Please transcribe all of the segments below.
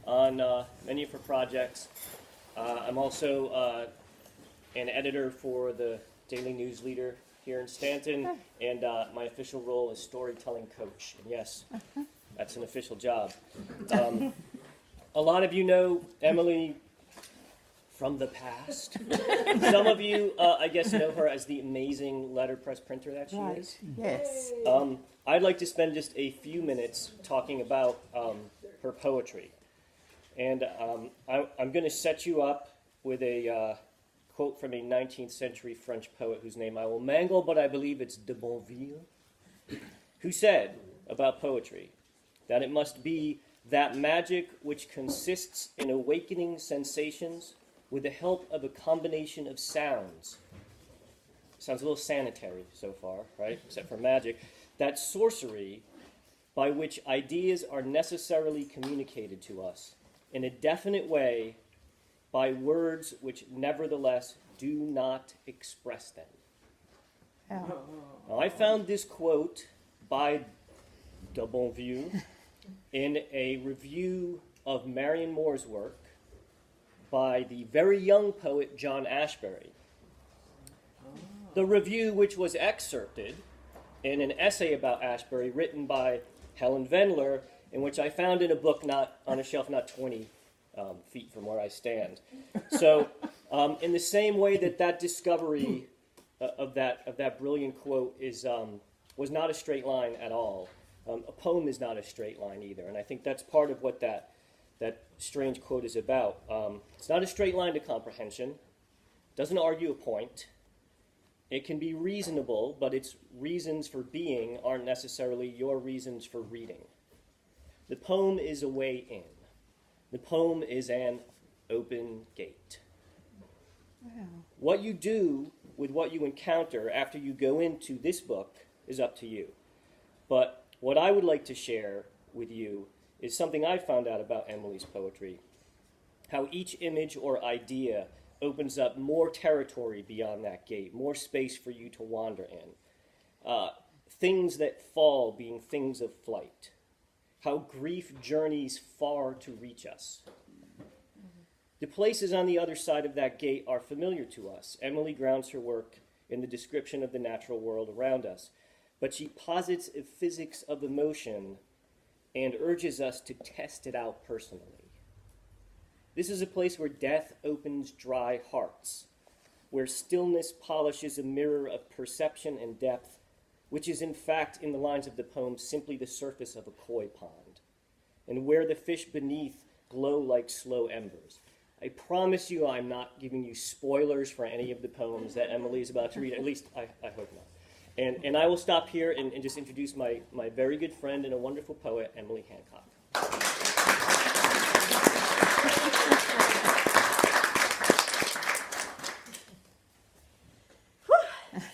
on many of her projects. I'm also an editor for the Daily News Leader here in Stanton, and my official role is storytelling coach. And yes, that's an official job. A lot of you know Emily from the past. Some of you, I guess, know her as the amazing letterpress printer that she is. Yes. I'd like to spend just a few minutes talking about her poetry. And I'm going to set you up with a quote from a 19th century French poet whose name I will mangle, but I believe it's de Bonville, who said about poetry that it must be that magic which consists in awakening sensations with the help of a combination of sounds. Sounds a little sanitary so far, right? Except for magic. That sorcery by which ideas are necessarily communicated to us in a definite way by words which nevertheless do not express them. Yeah. Now, I found this quote by de Bonville in a review of Marion Moore's work by the very young poet John Ashbery. The review, which was excerpted in an essay about Ashbery written by Helen Vendler, in which I found in a book not on a shelf not 20 feet from where I stand. So, in the same way that discovery of that brilliant quote was not a straight line at all, a poem is not a straight line either, and I think that's part of what that strange quote is about. It's not a straight line to comprehension. It doesn't argue a point. It can be reasonable, but its reasons for being aren't necessarily your reasons for reading. The poem is a way in. The poem is an open gate. Wow. What you do with what you encounter after you go into this book is up to you. But what I would like to share with you is something I found out about Emily's poetry. How each image or idea opens up more territory beyond that gate, more space for you to wander in. Things that fall being things of flight. How grief journeys far to reach us. The places on the other side of that gate are familiar to us. Emily grounds her work in the description of the natural world around us, but she posits a physics of emotion and urges us to test it out personally. This is a place where death opens dry hearts, where stillness polishes a mirror of perception and depth, which is in fact, in the lines of the poem, simply the surface of a koi pond, and where the fish beneath glow like slow embers. I promise you I'm not giving you spoilers for any of the poems that Emily is about to read, at least I hope not. And I will stop here and just introduce my very good friend and a wonderful poet, Emily Hancock.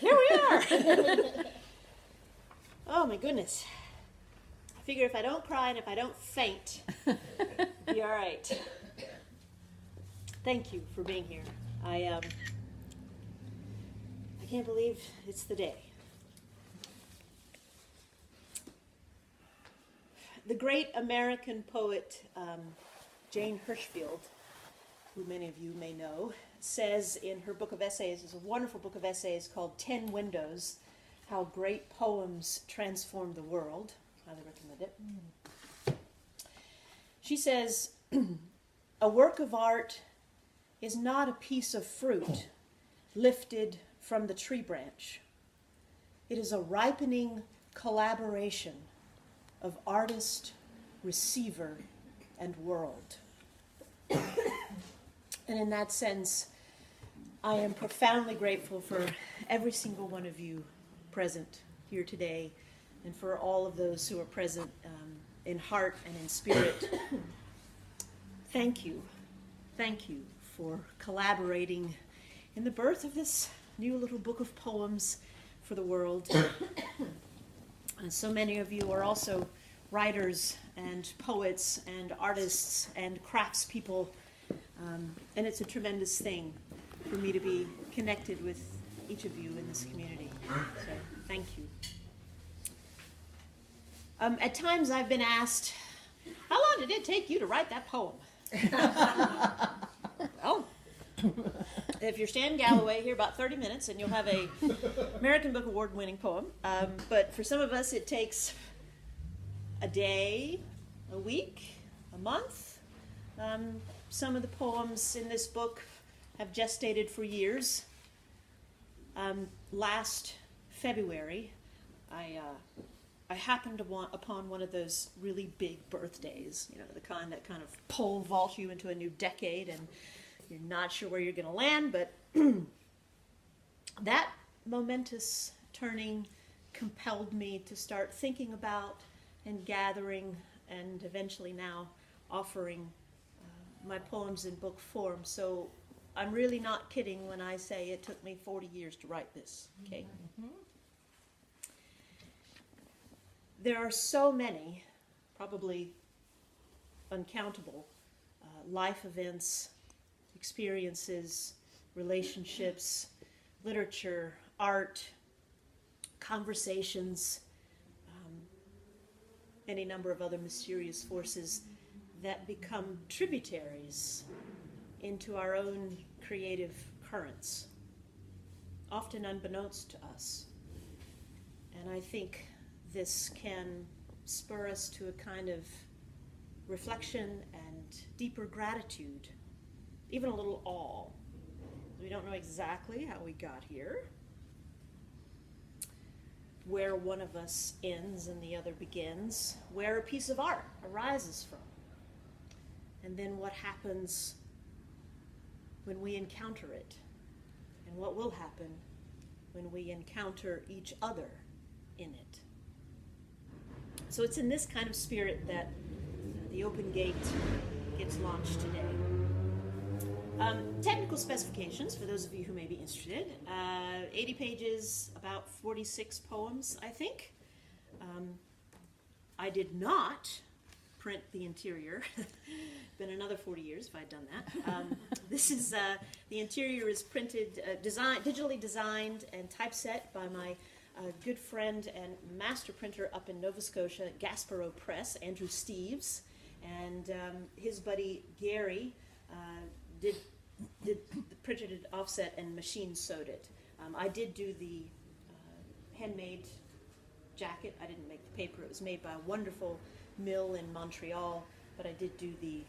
Here we are. Oh my goodness. I figure if I don't cry and if I don't faint, it'll be all right. Thank you for being here. I can't believe it's the day. The great American poet Jane Hirshfield, who many of you may know, says in her book of essays, it's a wonderful book of essays called 10 Windows, How Great Poems Transform the World. Highly recommend it. She says, a work of art is not a piece of fruit lifted from the tree branch. It is a ripening collaboration of artist, receiver, and world. And in that sense, I am profoundly grateful for every single one of you present here today, and for all of those who are present in heart and in spirit. Thank you. Thank you for collaborating in the birth of this new little book of poems for the world. And so many of you are also writers and poets and artists and craftspeople, and it's a tremendous thing for me to be connected with each of you in this community. So thank you. At times I've been asked, how long long did it take you to write that poem? Well, if you're Stan Galloway, here about 30 minutes, and you'll have a American Book Award-winning poem. But for some of us, it takes a day, a week, a month. Some of the poems in this book have gestated for years. Last February, I happened upon one of those really big birthdays, you know, the kind that kind of pole vault you into a new decade, and you're not sure where you're going to land, but that momentous turning compelled me to start thinking about and gathering and eventually now offering my poems in book form. So I'm really not kidding when I say it took me 40 years to write this, okay? Mm-hmm. There are so many, probably uncountable, life events, experiences, relationships, literature, art, conversations, any number of other mysterious forces that become tributaries into our own creative currents, often unbeknownst to us. And I think this can spur us to a kind of reflection and deeper gratitude, even a little awe. We don't know exactly how we got here, where one of us ends and the other begins, where a piece of art arises from, and then what happens when we encounter it, and what will happen when we encounter each other in it. So it's in this kind of spirit that the Open Gate gets launched today. Technical specifications, for those of you who may be interested. 80 pages, about 46 poems, I think. I did not print the interior. Been another 40 years if I'd done that. This is, the interior is printed, digitally designed and typeset by my good friend and master printer up in Nova Scotia, Gaspereau Press, Andrew Steeves, and his buddy Gary printed it offset and machine sewed it. I did do the handmade jacket. I didn't make the paper. It was made by a wonderful mill in Montreal, but I did do the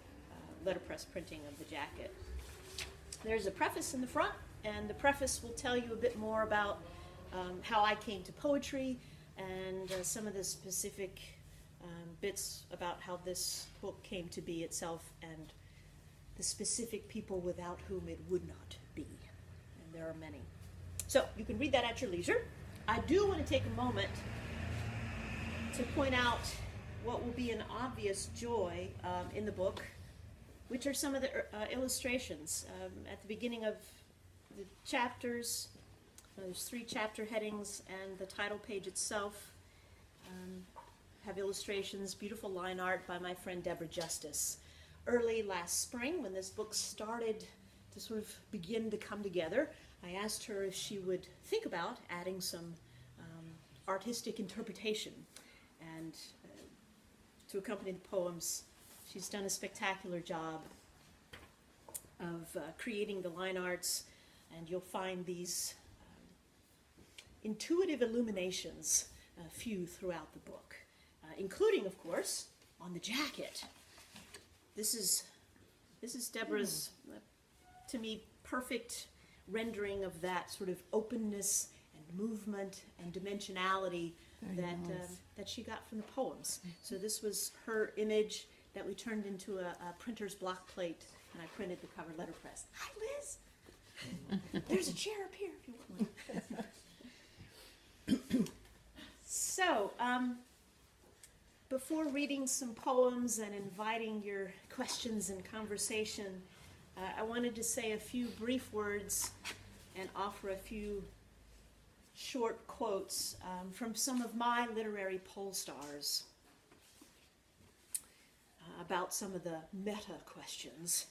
letterpress printing of the jacket. There's a preface in the front, and the preface will tell you a bit more about how I came to poetry and some of the specific bits about how this book came to be itself and the specific people without whom it would not be. And there are many. So you can read that at your leisure. I do want to take a moment to point out what will be an obvious joy in the book, which are some of the illustrations. At the beginning of the chapters, there's 3 chapter headings, and the title page itself have illustrations, beautiful line art by my friend Deborah Justice. Early last spring, when this book started to sort of begin to come together, I asked her if she would think about adding some artistic interpretation. And to accompany the poems, she's done a spectacular job of creating the line arts, and you'll find these intuitive illuminations few throughout the book, including, of course, on the jacket. This is Deborah's, to me, perfect rendering of that sort of openness and movement and dimensionality that she got from the poems. So this was her image that we turned into a printer's block plate, and I printed the cover letterpress. Hi, Liz. There's a chair up here if you want one. So, before reading some poems and inviting your questions and conversation, I wanted to say a few brief words and offer a few short quotes from some of my literary pole stars about some of the meta questions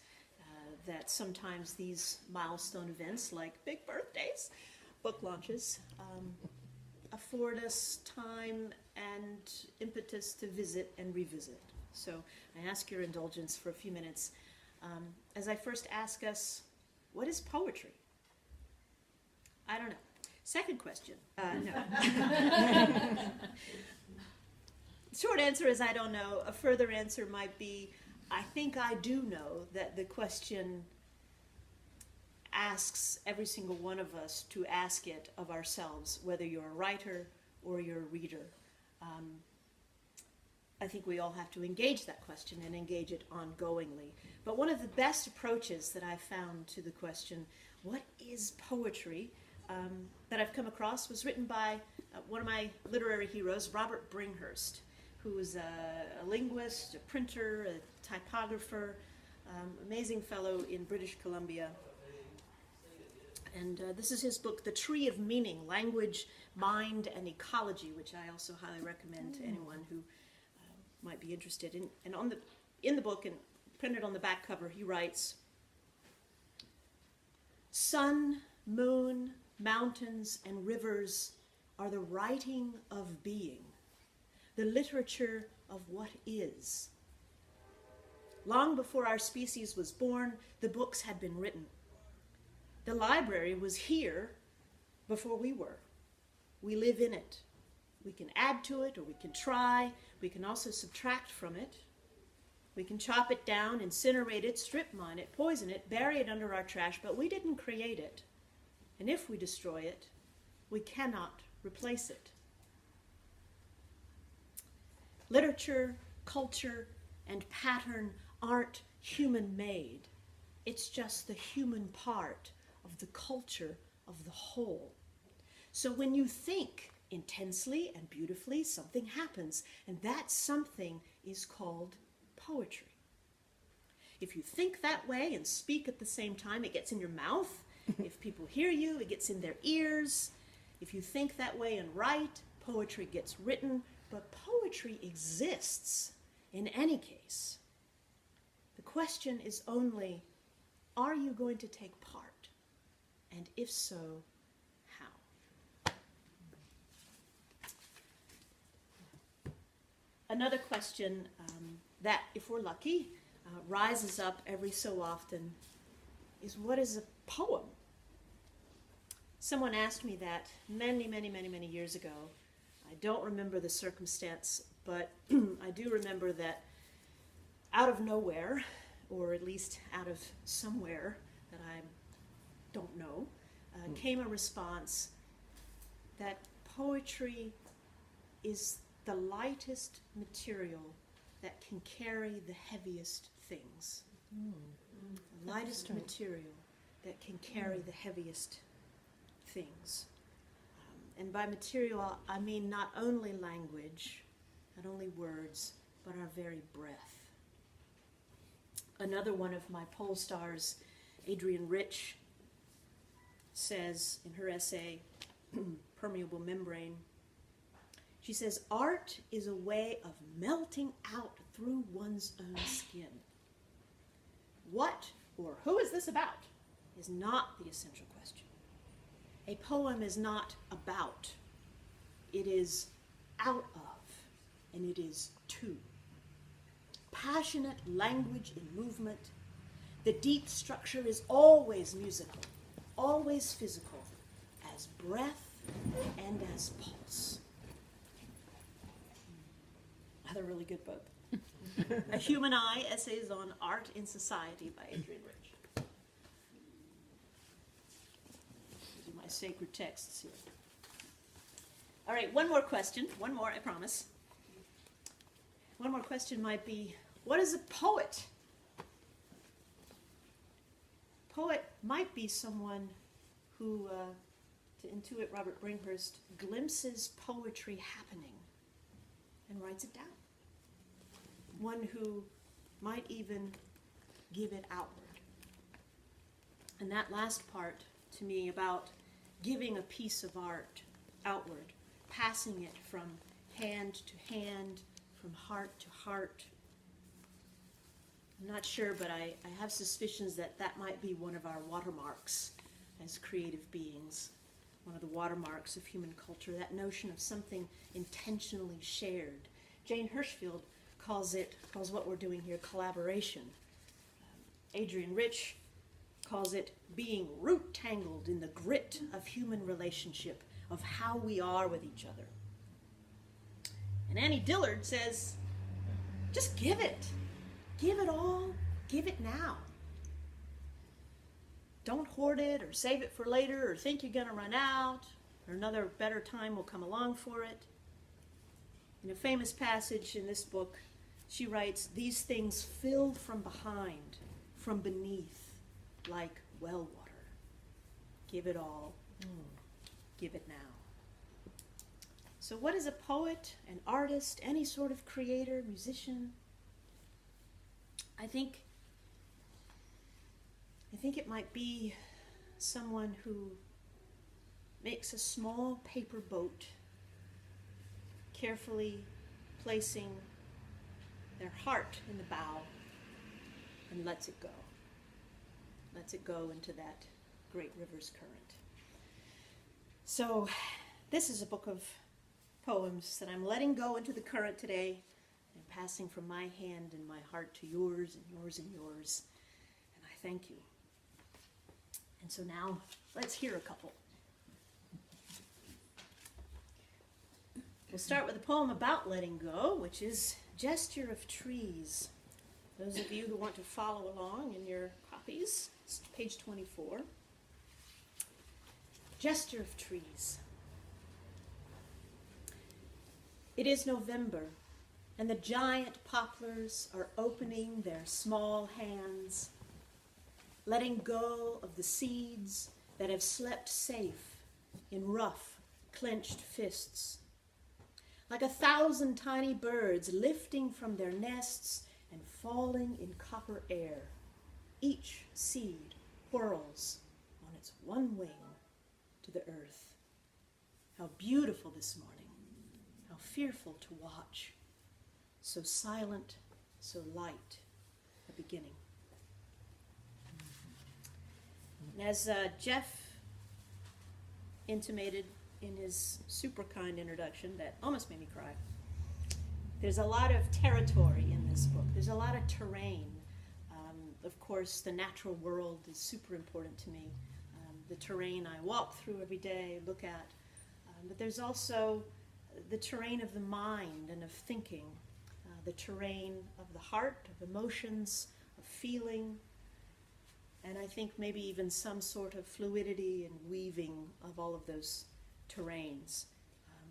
that sometimes these milestone events, like big birthdays, book launches, afford us time and impetus to visit and revisit. So I ask your indulgence for a few minutes as I first ask us, what is poetry? I don't know. Second question. No. Short answer is I don't know. A further answer might be, I think I do know that the question asks every single one of us to ask it of ourselves, whether you're a writer or you're a reader. I think we all have to engage that question and engage it ongoingly. But one of the best approaches that I've found to the question, what is poetry, that I've come across was written by one of my literary heroes, Robert Bringhurst, who was a linguist, a printer, a typographer, amazing fellow in British Columbia. And this is his book, The Tree of Meaning, Language, Mind, and Ecology, which I also highly recommend to anyone who might be interested. And in the book, and printed on the back cover, he writes, sun, moon, mountains, and rivers are the writing of being, the literature of what is. Long before our species was born, the books had been written. The library was here before we were. We live in it. We can add to it, or we can try. We can also subtract from it. We can chop it down, incinerate it, strip mine it, poison it, bury it under our trash, but we didn't create it. And if we destroy it, we cannot replace it. Literature, culture, and pattern aren't human-made. It's just the human part of the culture of the whole. So when you think intensely and beautifully, something happens, and that something is called poetry. If you think that way and speak at the same time, it gets in your mouth. If people hear you, it gets in their ears. If you think that way and write, poetry gets written, but poetry exists in any case. The question is only, are you going to take part? And if so, how? Another question that, if we're lucky, rises up every so often is, what is a poem? Someone asked me that many, many, many, many years ago. I don't remember the circumstance, but I do remember that out of nowhere, or at least out of somewhere that I don't know, came a response that poetry is the lightest material that can carry the heaviest things. The lightest material that can carry the heaviest things. And by material, I mean not only language, not only words, but our very breath. Another one of my pole stars, Adrienne Rich, says in her essay, Permeable Membrane, she says, art is a way of melting out through one's own skin. What or who is this about is not the essential question. A poem is not about. It is out of, and it is to. Passionate language in movement. The deep structure is always musical, always physical, as breath and as pulse. Another really good book. A Human Eye, Essays on Art in Society by Adrienne Rich. These are my sacred texts here. All right, one more question. One more, I promise. One more question might be, what is a poet? Poet might be someone who, to intuit Robert Bringhurst, glimpses poetry happening and writes it down. One who might even give it outward. And that last part, to me, about giving a piece of art outward, passing it from hand to hand, from heart to heart. I'm not sure, but I have suspicions that that might be one of our watermarks as creative beings, one of the watermarks of human culture, that notion of something intentionally shared. Jane Hirschfield calls what we're doing here collaboration. Adrian Rich calls it being root-tangled in the grit of human relationship, of how we are with each other. And Annie Dillard says, just give it. Give it all. Give it now. Don't hoard it or save it for later or think you're going to run out or another better time will come along for it. In a famous passage in this book, she writes, these things fill from behind, from beneath, like well water. Give it all. Give it now. So what is a poet, an artist, any sort of creator, musician? I think it might be someone who makes a small paper boat, carefully placing their heart in the bow, and lets it go. Lets it go into that great river's current. So this is a book of poems that I'm letting go into the current today and passing from my hand and my heart to yours and yours and yours. And I thank you. And so now let's hear a couple. We'll start with a poem about letting go, which is Gesture of Trees. Those of you who want to follow along in your copies, it's page 24. Gesture of Trees. It is November, and the giant poplars are opening their small hands, letting go of the seeds that have slept safe in rough, clenched fists. Like 1,000 tiny birds lifting from their nests and falling in copper air, each seed whirls on its one wing to the earth. How beautiful this morning, how fearful to watch, so silent, so light, a beginning. And as Jeff intimated in his super kind introduction that almost made me cry, there's a lot of territory in this book. There's a lot of terrain. Of course, the natural world is super important to me. The terrain I walk through every day, look at. But there's also the terrain of the mind and of thinking, the terrain of the heart, of emotions, of feeling, and I think maybe even some sort of fluidity and weaving of all of those terrains,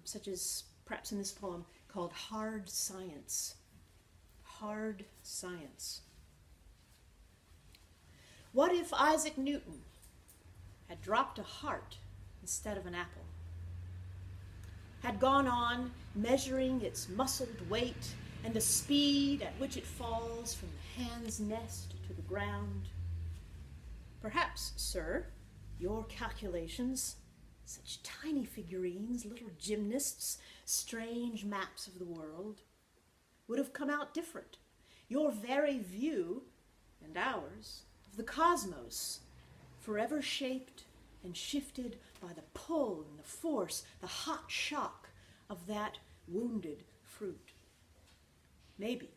such as perhaps in this poem called Hard Science. Hard Science. What if Isaac Newton had dropped a heart instead of an apple? Had gone on measuring its muscled weight and the speed at which it falls from the hand's nest to the ground? Perhaps, sir, your calculations, such tiny figurines, little gymnasts, strange maps of the world, would have come out different. Your very view, and ours, of the cosmos, forever shaped and shifted by the pull and the force, the hot shock of that wounded fruit. Maybe,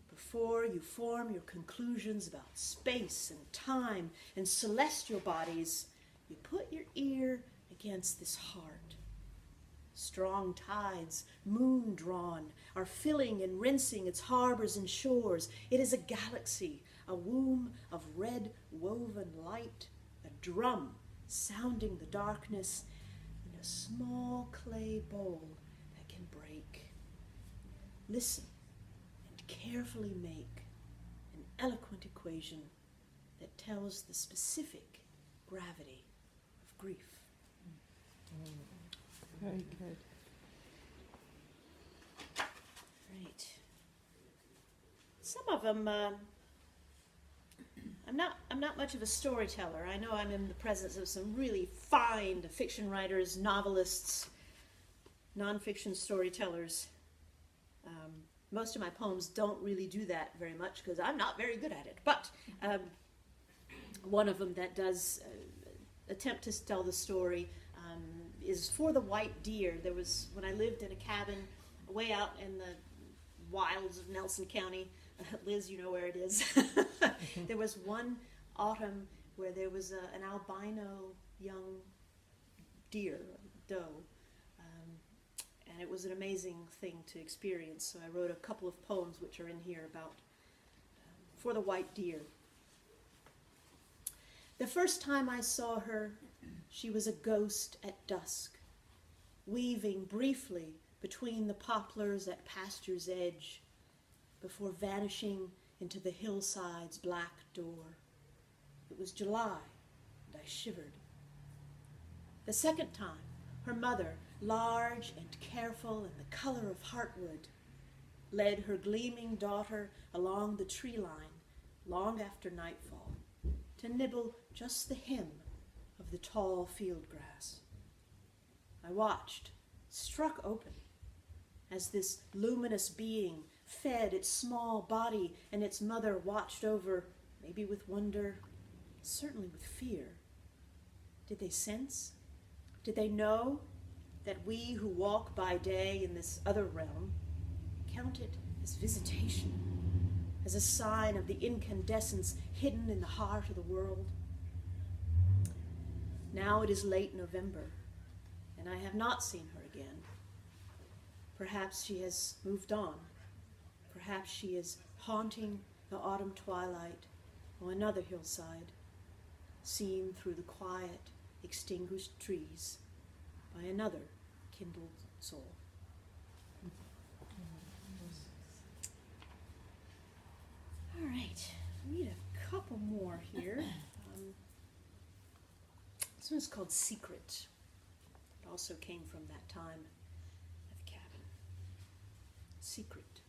before you form your conclusions about space and time and celestial bodies, you put your ear against this heart. Strong tides, moon-drawn, are filling and rinsing its harbors and shores. It is a galaxy, a womb of red woven light, a drum sounding the darkness in a small clay bowl that can break. Listen and carefully make an eloquent equation that tells the specific gravity of grief. Very good. Right. Some of them, I'm not much of a storyteller. I know I'm in the presence of some really fine fiction writers, novelists, nonfiction storytellers. Most of my poems don't really do that very much because I'm not very good at it. But one of them that does attempt to tell the story is For the White Deer. There was, when I lived in a cabin way out in the wilds of Nelson County. Liz, you know where it is. There was one autumn where there was an albino young doe, and it was an amazing thing to experience. So I wrote a couple of poems which are in here about for the white deer. The first time I saw her, she was a ghost at dusk, weaving briefly between the poplars at pasture's edge, before vanishing into the hillside's black door. It was July, and I shivered. The second time, her mother, large and careful and the color of heartwood, led her gleaming daughter along the tree line long after nightfall to nibble just the hem of the tall field grass. I watched, struck open, as this luminous being fed its small body and its mother watched over, maybe with wonder, certainly with fear. Did they sense? Did they know that we who walk by day in this other realm count it as visitation, as a sign of the incandescence hidden in the heart of the world? Now it is late November, and I have not seen her again. Perhaps she has moved on. Perhaps she is haunting the autumn twilight on another hillside, seen through the quiet, extinguished trees by another kindled soul. All right, we need a couple more here. This one's called Secret. It also came from that time at the cabin. Secret.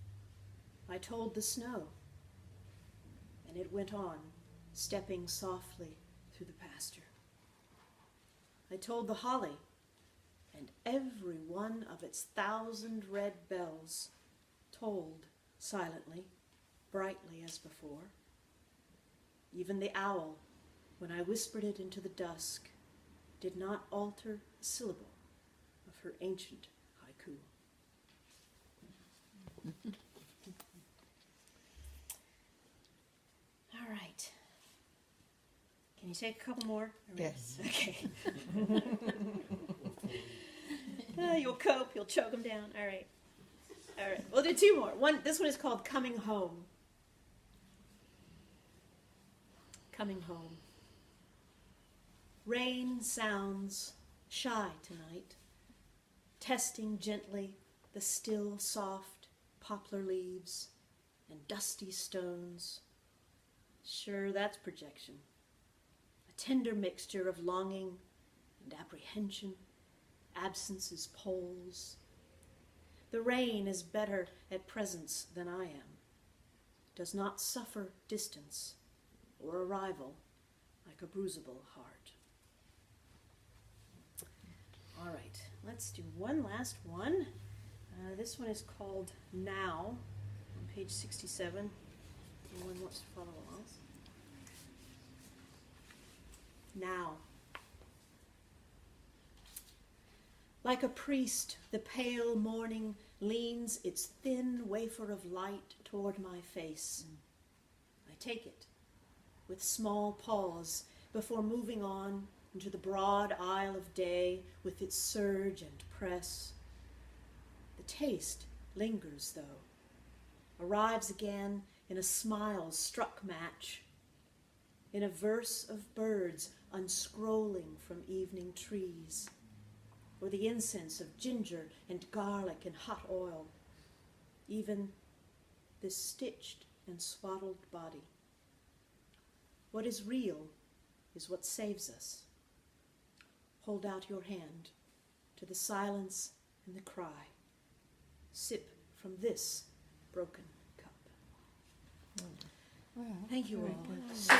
I told the snow, and it went on, stepping softly through the pasture. I told the holly, and every one of its 1,000 red bells tolled silently, brightly as before. Even the owl, when I whispered it into the dusk, did not alter a syllable of her ancient haiku. All right. Can you take a couple more? Yes. Okay. You'll cope. You'll choke them down. All right. All right. We'll do two more. This one is called Coming Home. Coming home. Rain sounds shy tonight, testing gently the still soft poplar leaves and dusty stones. Sure, that's projection. A tender mixture of longing and apprehension, absence's poles. The rain is better at presence than I am, does not suffer distance or arrival like a bruisable heart. All right, let's do one last one. This one is called Now, on page 67. Anyone wants to follow along? Now. Like a priest, the pale morning leans its thin wafer of light toward my face. I take it with small pause before moving on into the broad aisle of day with its surge and press. The taste lingers, though, arrives again in a smile struck match, in a verse of birds unscrolling from evening trees, or the incense of ginger and garlic and hot oil, even this stitched and swaddled body. What is real is what saves us. Hold out your hand to the silence and the cry. Sip from this broken cup. Wow. Thank you Very all. good. So